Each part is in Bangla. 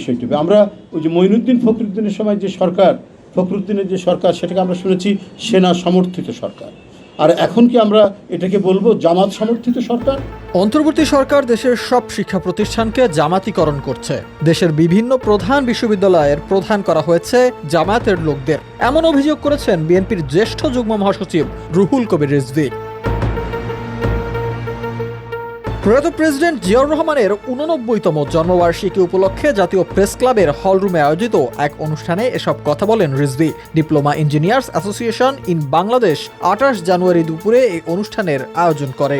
বিষয়টি। আমরা ওই যে মঈনুদ্দিন ফখরুদ্দিনের সময় যে সরকার, ফখরুদ্দিনের যে সরকার, সেটাকে আমরা শুনেছি সেনা সমর্থিত সরকার। আর এখন কি আমরা এটাকে বলবো জামাত সমর্থিত সরকার? অন্তর্বর্তী সরকার দেশের সব শিক্ষা প্রতিষ্ঠানকে জামাতিকরণ করছে। দেশের বিভিন্ন প্রধান বিশ্ববিদ্যালয়ের প্রধান করা হয়েছে জামায়াতের লোকদের, এমন অভিযোগ করেছেন বিএনপির জ্যেষ্ঠ যুগ্ম মহাসচিব রুহুল কবির রিজভী। প্রয়াত প্রেসিডেন্ট জিয়াউর রহমানের ৮৯তম জন্মবার্ষিকী উপলক্ষে জাতীয় প্রেস ক্লাবের হলরুমে আয়োজিত এক অনুষ্ঠানে এসব কথা বলেন Rizvi. Diploma engineers association in Bangladesh ২৮ জানুয়ারি দুপুরে এই অনুষ্ঠানের আয়োজন করে।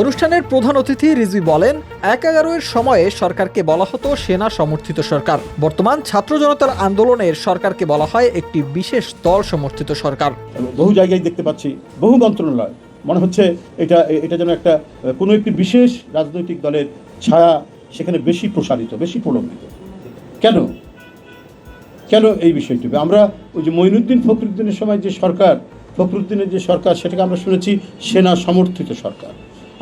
অনুষ্ঠানের প্রধান অতিথি রিজভী বলেন, ১/১১-এর সময়ে সরকারকে বলা হতো সেনা সমর্থিত সরকার। বর্তমান ছাত্র জনতার আন্দোলনের সরকারকে বলা হয় একটি বিশেষ দল সমর্থিত সরকার। বহু জায়গায় দেখতে পাচ্ছি, বহু মন্ত্রণালয়, মনে হচ্ছে এটা যেন একটা কোনো একটি বিশেষ রাজনৈতিক দলের ছায়া সেখানে বেশি প্রসারিত, বেশি প্রলম্বিত। কেন এই বিষয়টি? আমরা ওই যে মঈনুদ্দিন ফখরুদ্দিনের সময় যে সরকার, ফখরুদ্দিনের যে সরকার, সেটাকে আমরা শুনেছি সেনা সমর্থিত সরকার।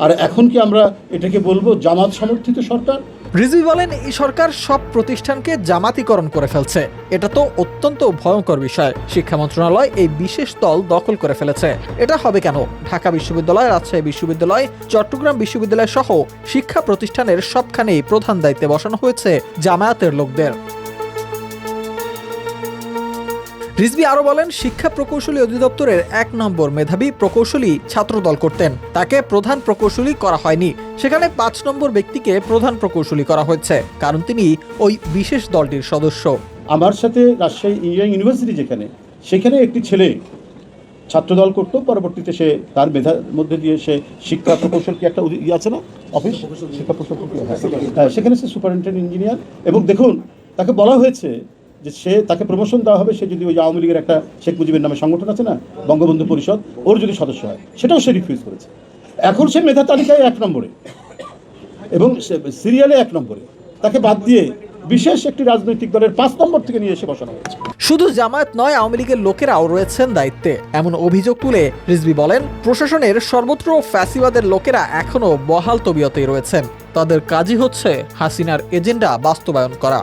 আর এখন কি আমরা এটাকে বলবো জামাত সমর্থিত সরকার? রিজভী বলেন, এই সরকার সব প্রতিষ্ঠানকে জামাতিকরণ করে ফেলছে। এটা তো অত্যন্ত ভয়ঙ্কর বিষয়। শিক্ষা মন্ত্রণালয় এই বিশেষ দল দখল করে ফেলেছে। এটা হবে কেন? ঢাকা বিশ্ববিদ্যালয়, রাজশাহী বিশ্ববিদ্যালয়, চট্টগ্রাম বিশ্ববিদ্যালয় সহ শিক্ষা প্রতিষ্ঠানের সবখানেই প্রধান দায়িত্বে বসানো হয়েছে জামায়াতের লোকদের। রিজভী আরো বলেন, শিক্ষা প্রকৌশলী অধিদপ্তরের ১ নম্বর মেধাবী প্রকৌশলী ছাত্রদল করতেন, তাকে প্রধান প্রকৌশলী করা হয়নি। সেখানে ৫ নম্বর ব্যক্তিকে প্রধান প্রকৌশলী করা হয়েছে, কারণ তিনি ওই বিশেষ দলটির সদস্য। আমার সাথে রাজশাহী ইঞ্জিনিয়ারিং ইউনিভার্সিটি সেখানে একটি ছেলে ছাত্রদল করত, পরবর্তীতে সে তার মেধার মধ্যে দিয়ে সে শিক্ষা প্রকৌশল কি একটা আছে না অফিস, শিক্ষা প্রকৌশল, সেখানে সে সুপারিনটেন্ডেন্ট ইঞ্জিনিয়ার। এবং দেখুন, তাকে বলা হয়েছে যে তাকে প্রমোশন দেওয়া হবে সে যদি ওই আওয়ামী লীগের একটা শেখ মুজিবের নামে সংগঠন আছে না, বঙ্গবন্ধু পরিষদ, ওর যদি সদস্য হয়, সেটাও সে রিফিউজ করেছে। এখন সে মেধা তালিকায় ১ নম্বরে এবং সিরিয়ালে ১ নম্বরে, তাকে বাদ দিয়ে বিশেষ একটি রাজনৈতিক দলের ৫ নম্বর থেকে নিয়ে এসে বসানো হয়েছে। শুধু জামায়াত নয়, আওয়ামী লীগের লোকেরাও রয়েছেন দায়িত্বে, এমন অভিযোগ তুলে রিজভী বলেন, প্রশাসনের সর্বত্র ফ্যাসিবাদের লোকেরা এখনো বহাল তবিয়তেই রয়েছেন। তাদের কাজই হচ্ছে হাসিনার এজেন্ডা বাস্তবায়ন করা।